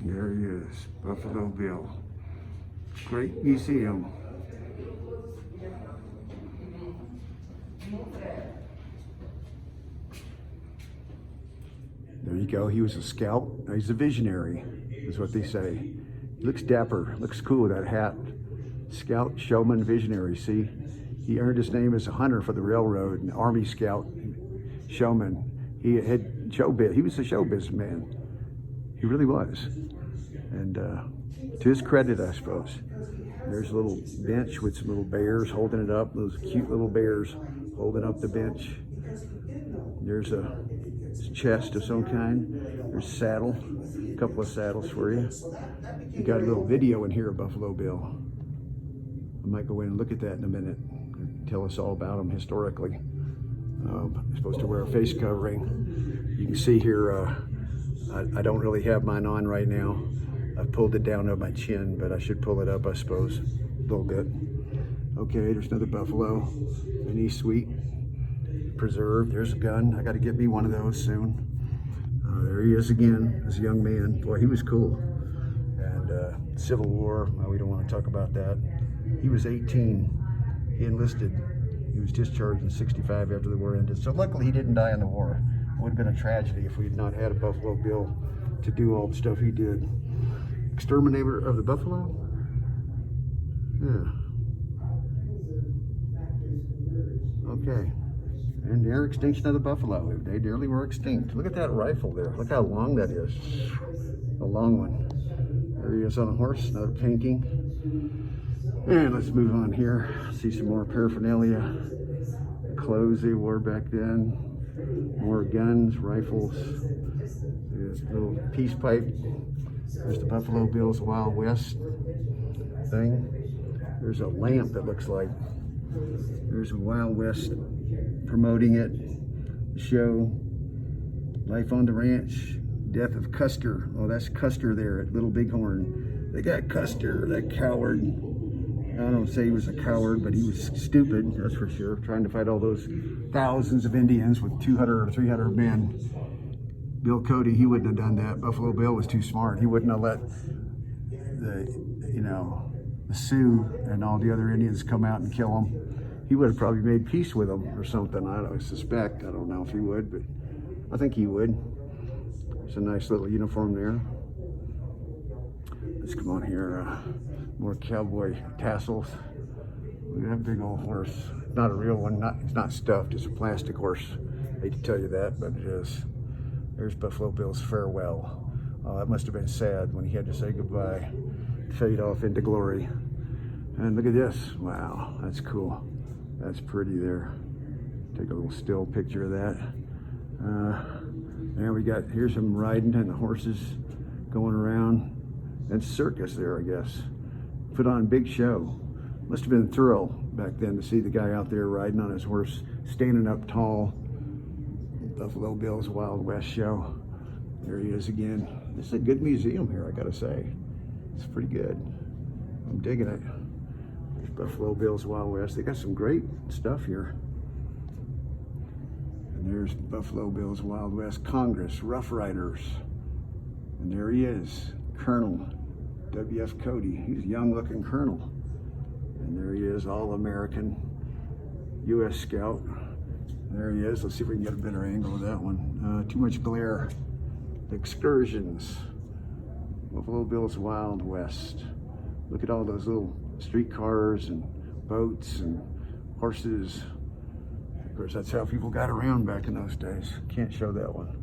There he is, Buffalo Bill. Great museum. There you go. He was a scout. He's a visionary, is what they say. He looks dapper, looks cool with that hat. Scout, showman, visionary. See, he earned his name as a hunter for the railroad, an Army scout, showman. He had showbiz. He was a showbiz man. He really was. And to his credit, I suppose. There's a little bench with some little bears holding it up. Those cute little bears holding up the bench. There's a chest of some kind. There's a saddle, a couple of saddles for you. You got a little video in here of Buffalo Bill. I might go in and look at that in a minute. Tell us all about him historically. I'm supposed to wear a face covering. You can see here, I don't really have mine on right now. I pulled it down to my chin, but I should pull it up, I suppose, a little bit. Okay, there's another buffalo, an East Sweet preserve. There's a gun. I got to get me one of those soon. There he is again, as a young man. Boy, he was cool. And Civil War, we don't want to talk about that. He was 18. He enlisted. He was discharged in '65 after the war ended. So luckily he didn't die in the war. It would have been a tragedy if we had not had a Buffalo Bill to do all the stuff he did. Exterminator of the buffalo? Yeah. Okay. And their extinction of the buffalo. They nearly were extinct. Look at that rifle there. Look how long that is. A long one. There he is on a horse, another painting. And let's move on here. See some more paraphernalia. Clothes they wore back then. More guns, rifles. There's a little peace pipe. There's the Buffalo Bill's Wild West thing. There's a lamp that looks like. There's a Wild West promoting it. Show. Life on the Ranch. Death of Custer. Oh, that's Custer there at Little Bighorn. They got Custer, that coward. I don't say he was a coward, but he was stupid, that's for sure. Trying to fight all those thousands of Indians with 200 or 300 men. Bill Cody, he wouldn't have done that. Buffalo Bill was too smart. He wouldn't have let the Sioux and all the other Indians come out and kill him. He would have probably made peace with them or something. I suspect. I don't know if he would, but I think he would. It's a nice little uniform there. Let's come on here. More cowboy tassels. Look at that big old horse. Not a real one. It's not stuffed. It's a plastic horse. I hate to tell you that, but it is. There's Buffalo Bill's farewell. That must have been sad when he had to say goodbye, fade off into glory. And look at this. Wow, that's cool. That's pretty there. Take a little still picture of that. And here's him riding and the horses going around. And circus there, I guess. Put on a big show. Must have been a thrill back then to see the guy out there riding on his horse, standing up tall. Buffalo Bill's Wild West show. There he is again. This is a good museum here, I gotta say. It's pretty good. I'm digging it. There's Buffalo Bill's Wild West. They got some great stuff here. And there's Buffalo Bill's Wild West Congress, Rough Riders. And there he is, Colonel W.F. Cody. He's a young-looking colonel. And there he is, all-American U.S. Scout. There he is. Let's see if we can get a better angle of that one. Too much glare. Excursions. Buffalo Bill's Wild West. Look at all those little streetcars and boats and horses. Of course, that's how people got around back in those days. Can't show that one.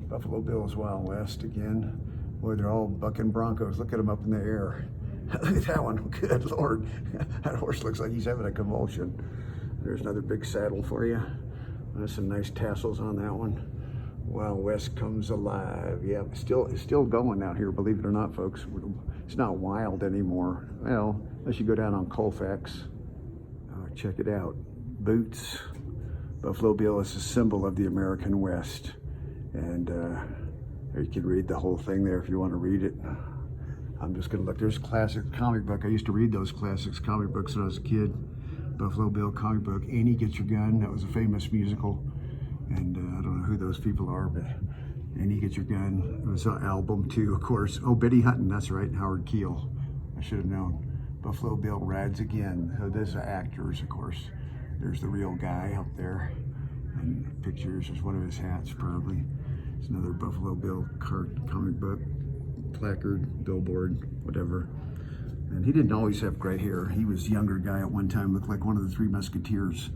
Buffalo Bill's Wild West again. Boy, they're all bucking broncos. Look at them up in the air. Look at that one. Good Lord. That horse looks like he's having a convulsion. There's another big saddle for you. There's some nice tassels on that one. Wild West comes alive. Yeah, it's still going out here, believe it or not, folks. It's not wild anymore. Well, unless you go down on Colfax. Check it out. Boots. Buffalo Bill is a symbol of the American West. And you can read the whole thing there if you want to read it. I'm just going to look. There's a classic comic book. I used to read those classics comic books when I was a kid. Buffalo Bill comic book. Annie Get Your Gun. That was a famous musical. And I don't know who those people are, but And You Get Your Gun. It was an album too, of course. Oh, Betty Hutton, that's right, Howard Keel. I should have known. Buffalo Bill Rides Again. So there's the actors, of course. There's the real guy up there. And pictures, there's one of his hats probably. It's another Buffalo Bill comic book, placard, billboard, whatever. And he didn't always have gray hair. He was a younger guy at one time, looked like one of the Three Musketeers.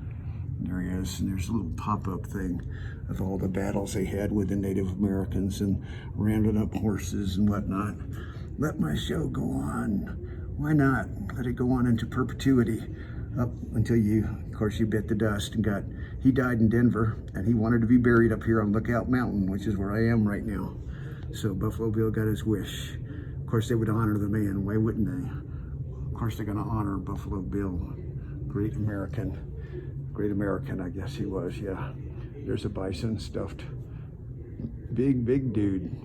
And there he is, and there's a little pop-up thing of all the battles they had with the Native Americans and rounding up horses and whatnot. Let my show go on. Why not? Let it go on into perpetuity. Up until of course, you bit the dust and he died in Denver, and he wanted to be buried up here on Lookout Mountain, which is where I am right now. So Buffalo Bill got his wish. Of course, they would honor the man. Why wouldn't they? Of course, they're gonna honor Buffalo Bill. Great American, I guess he was, yeah. There's a bison stuffed. Big dude.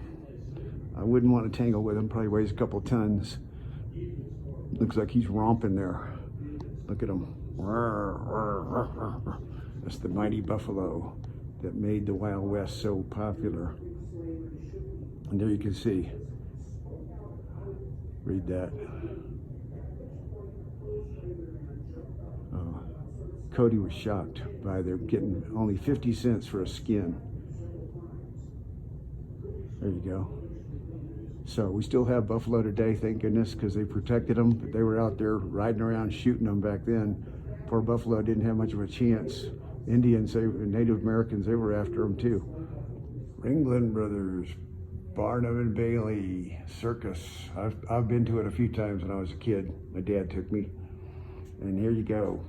I wouldn't want to tangle with him, probably weighs a couple tons. Looks like he's romping there. Look at him. That's the mighty buffalo that made the Wild West so popular. And there you can see. Read that. Cody was shocked by their getting only 50 cents for a skin. There you go. So we still have buffalo today, thank goodness, because they protected them. But they were out there riding around shooting them back then. Poor buffalo didn't have much of a chance. Indians, Native Americans, they were after them too. Ringling Brothers, Barnum and Bailey Circus. I've been to it a few times when I was a kid. My dad took me. And here you go.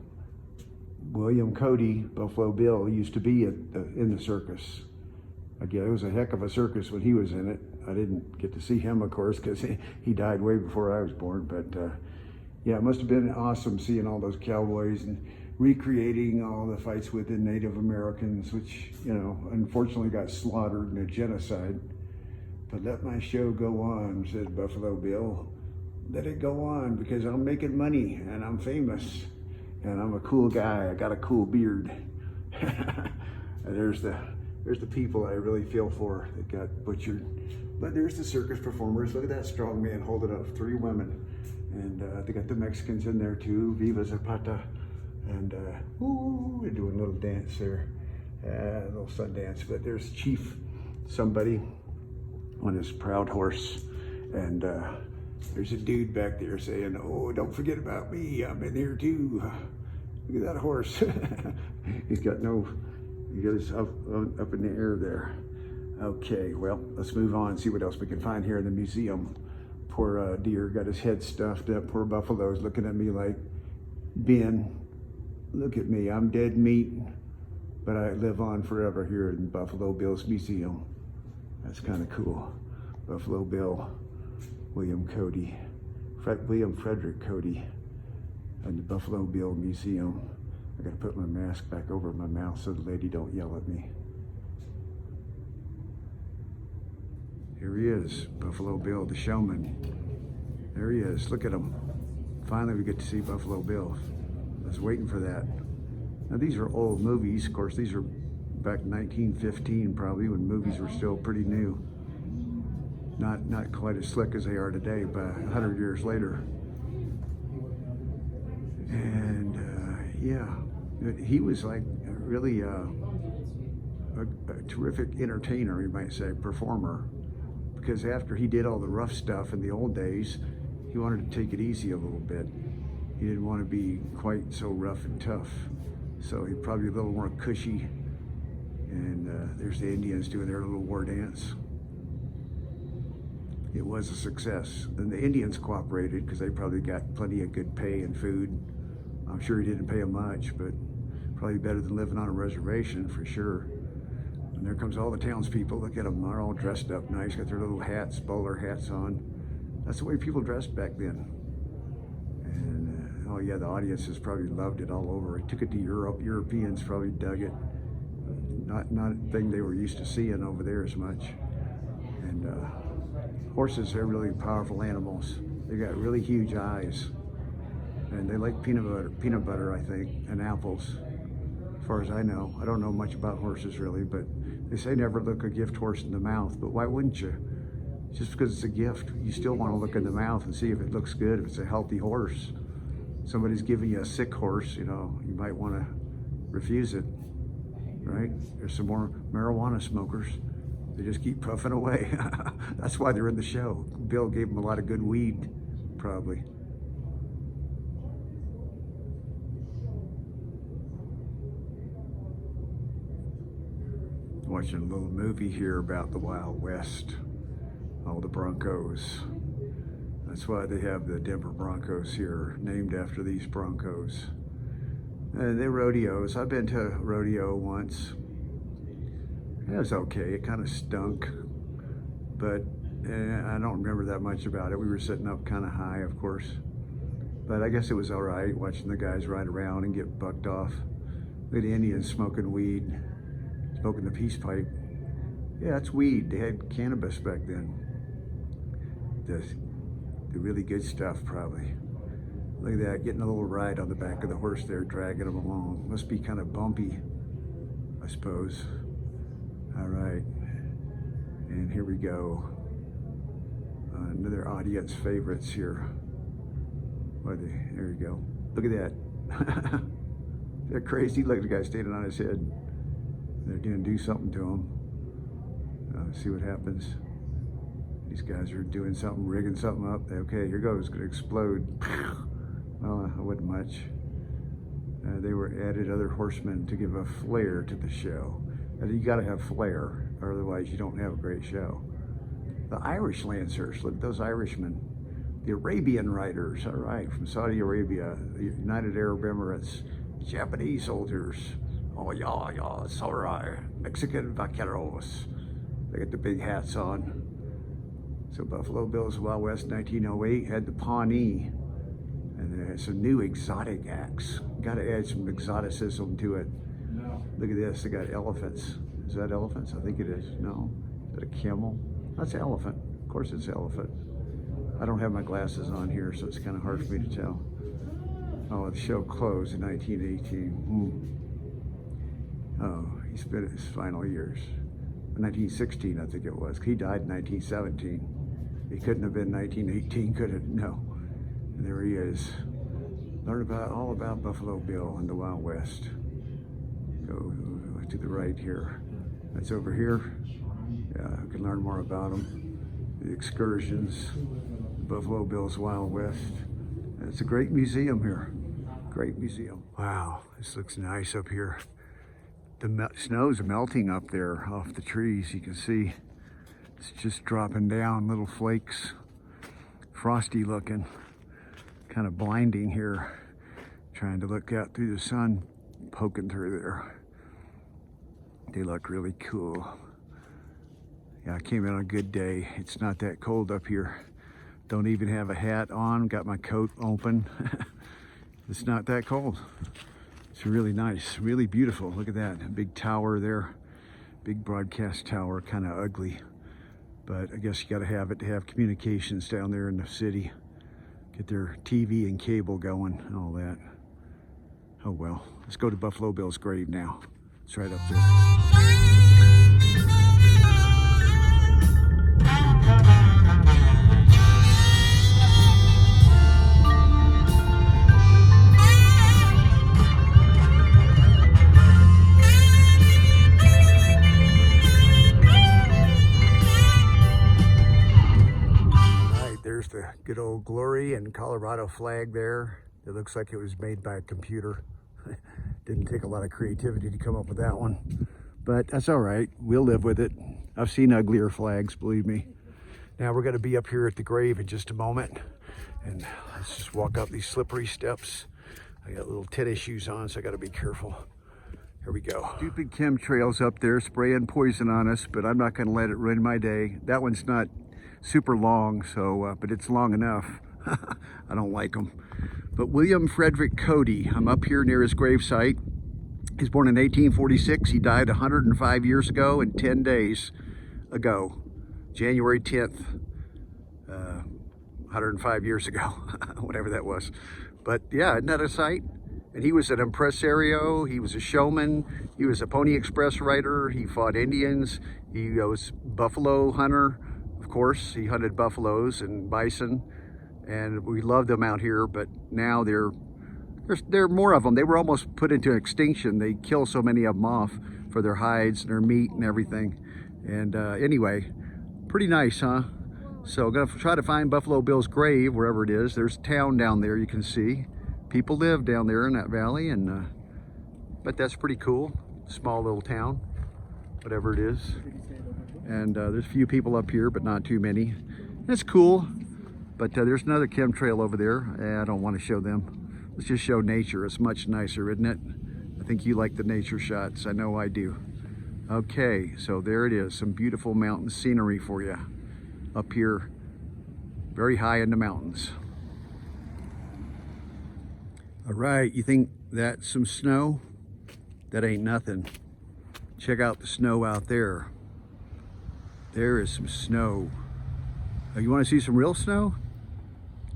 William Cody, Buffalo Bill, used to be in the circus. Again, it was a heck of a circus when he was in it. I didn't get to see him, of course, because he died way before I was born. But yeah, it must have been awesome seeing all those cowboys and recreating all the fights with the Native Americans, which, unfortunately got slaughtered in a genocide. But let my show go on, said Buffalo Bill. Let it go on, because I'm making money and I'm famous and I'm a cool guy. I got a cool beard. There's the people I really feel for that got butchered. But there's the circus performers. Look at that strong man holding up 3 women. And they got the Mexicans in there too. Viva Zapata. And they're doing a little dance there. A little sun dance. But there's Chief somebody on his proud horse. And there's a dude back there saying, oh, don't forget about me. I'm in here too. Look at that horse. He got his up in the air there. Okay, well, let's move on, see what else we can find here in the museum. Poor deer got his head stuffed up. Poor buffalo's looking at me like, Ben, look at me, I'm dead meat, but I live on forever here in Buffalo Bill's museum. That's kind of cool. Buffalo Bill, William Frederick Cody, and the Buffalo Bill Museum. I gotta put my mask back over my mouth so the lady don't yell at me. Here he is, Buffalo Bill, the showman. There he is, look at him. Finally we get to see Buffalo Bill. I was waiting for that. Now these are old movies, of course. These are back in 1915 probably, when movies were still pretty new. Not quite as slick as they are today, but 100 years later. And yeah, he was like really a terrific entertainer, you might say, performer. Because after he did all the rough stuff in the old days, he wanted to take it easy a little bit. He didn't want to be quite so rough and tough. So he probably a little more cushy. And there's the Indians doing their little war dance. It was a success. And the Indians cooperated because they probably got plenty of good pay and food. I'm sure he didn't pay them much, but probably better than living on a reservation for sure. And there comes all the townspeople. Look at them, they're all dressed up nice, got their little hats, bowler hats on. That's the way people dressed back then. And oh yeah, the audiences probably loved it all over. It took it to Europe. Europeans probably dug it. Not a thing they were used to seeing over there as much. And horses are really powerful animals. They got really huge eyes. And they like peanut butter, I think, and apples. as far as I know. I don't know much about horses really, but they say never look a gift horse in the mouth, but why wouldn't you? Just because it's a gift, you still want to look in the mouth and see if it looks good, if it's a healthy horse. Somebody's giving you a sick horse, you know, you might want to refuse it, right? There's some more marijuana smokers. They just keep puffing away. That's why they're in the show. Bill gave them a lot of good weed, probably. Watching a little movie here about the Wild West, all the Broncos. That's why they have the Denver Broncos here, named after these Broncos. And they're rodeos. I've been to a rodeo once. It was okay. It kind of stunk, but I don't remember that much about it. We were sitting up kind of high, of course, but I guess it was all right watching the guys ride around and get bucked off. Look at the Indians smoking weed, smoking the peace pipe. Yeah, it's weed. They had cannabis back then. The really good stuff, probably. Look at that, getting a little ride on the back of the horse there, dragging him along. Must be kind of bumpy, I suppose. All right, and here we go. Another audience favorites here. There you go. Look at that. They're crazy. Look at the guy standing on his head. They're gonna do something to him. See what happens. These guys are doing something, rigging something up. Okay, here goes, gonna explode. Well, it wasn't much. They were added other horsemen to give a flair to the show. You gotta have flair, or otherwise you don't have a great show. The Irish Lancers, look at those Irishmen. The Arabian Riders, all right, from Saudi Arabia, the United Arab Emirates, Japanese soldiers. Oh yeah, yeah, it's all right. Mexican vaqueros. They got the big hats on. So Buffalo Bills Wild West 1908 had the Pawnee, and they had some new exotic acts. Gotta add some exoticism to it. Look at this, they got elephants. Is that elephants? I think it is. No, is that a camel? That's an elephant. Of course it's an elephant. I don't have my glasses on here, so it's kind of hard for me to tell. Oh, the show closed in 1918. Oh, he spent his final years. 1916, I think it was. He died in 1917. He couldn't have been 1918, could it? No. And there he is. Learn all about Buffalo Bill and the Wild West. Go to the right here. That's over here. Yeah, you can learn more about them. The excursions, the Buffalo Bill's Wild West. And it's a great museum here. Great museum. Wow, this looks nice up here. The snow's melting up there off the trees. You can see it's just dropping down, little flakes. Frosty looking, kind of blinding here. Trying to look out through the sun, poking through there. They look really cool. Yeah, I came in on a good day. It's not that cold up here. Don't even have a hat on, got my coat open. It's not that cold. It's really nice, really beautiful. Look at that, a big tower there. Big broadcast tower, kind of ugly. But I guess you gotta have it to have communications down there in the city. Get their TV and cable going and all that. Oh well, let's go to Buffalo Bill's grave now. It's right up there. There's the good old Glory and Colorado flag there. It looks like it was made by a computer. Didn't take a lot of creativity to come up with that one, but that's all right. We'll live with it. I've seen uglier flags, believe me. Now we're gonna be up here at the grave in just a moment, and let's just walk up these slippery steps. I got little tennis shoes on, so I gotta be careful. Here we go. Stupid chemtrails up there spraying poison on us, but I'm not gonna let it ruin my day. That one's not super long, so but it's long enough. I don't like them. But William Frederick Cody, I'm up here near his gravesite. He was born in 1846. He died 105 years ago and 10 days ago, January 10th, 105 years ago, whatever that was. But yeah, isn't that a sight? And he was an impresario, he was a showman, he was a Pony Express rider, he fought Indians, he was buffalo hunter, of course. He hunted buffaloes and bison, and we loved them out here, but now there are more of them. They were almost put into extinction. They kill so many of them off for their hides and their meat and everything. And anyway, pretty nice, huh? So I'm gonna try to find Buffalo Bill's grave, wherever it is. There's a town down there you can see. People live down there in that valley, and but that's pretty cool. Small little town, whatever it is. And there's a few people up here, but not too many. It's cool, but there's another chemtrail over there. I don't want to show them. Let's just show nature. It's much nicer, isn't it? I think you like the nature shots. I know I do. Okay, so there it is. Some beautiful mountain scenery for you up here, very high in the mountains. All right, you think that's some snow? That ain't nothing. Check out the snow out there. There is some snow. Oh, you want to see some real snow?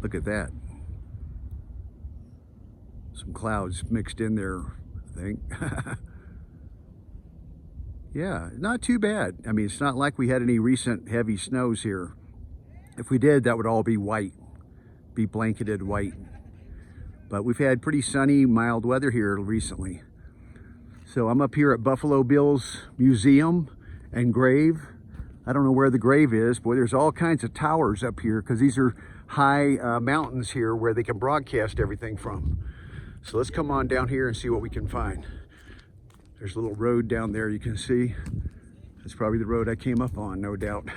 Look at that. Some clouds mixed in there, I think. Yeah, not too bad. I mean, it's not like we had any recent heavy snows here. If we did, that would all be white, be blanketed white. But we've had pretty sunny, mild weather here recently. So I'm up here at Buffalo Bill's museum and grave. I don't know where the grave is. Boy, there's all kinds of towers up here because these are high mountains here where they can broadcast everything from. So let's come on down here and see what we can find. There's a little road down there you can see. That's probably the road I came up on, no doubt.